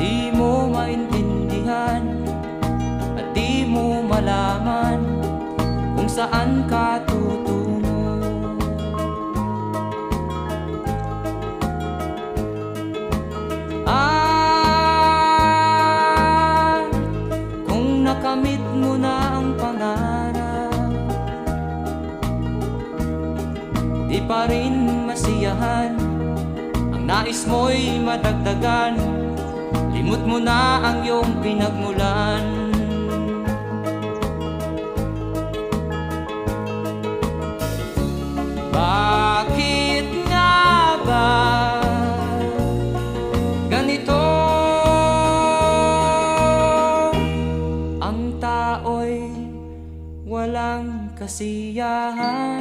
Di mo maintindihan at di mo malaman kung saan ka tutungo. Kung nakamit mo na ang pangarap, di pa rin masiyahan ang nais mo'y madagdagan. Limot mo na ang iyong pinagmulan. Bakit nga ba ganito? Ang tao'y walang kasiyahan.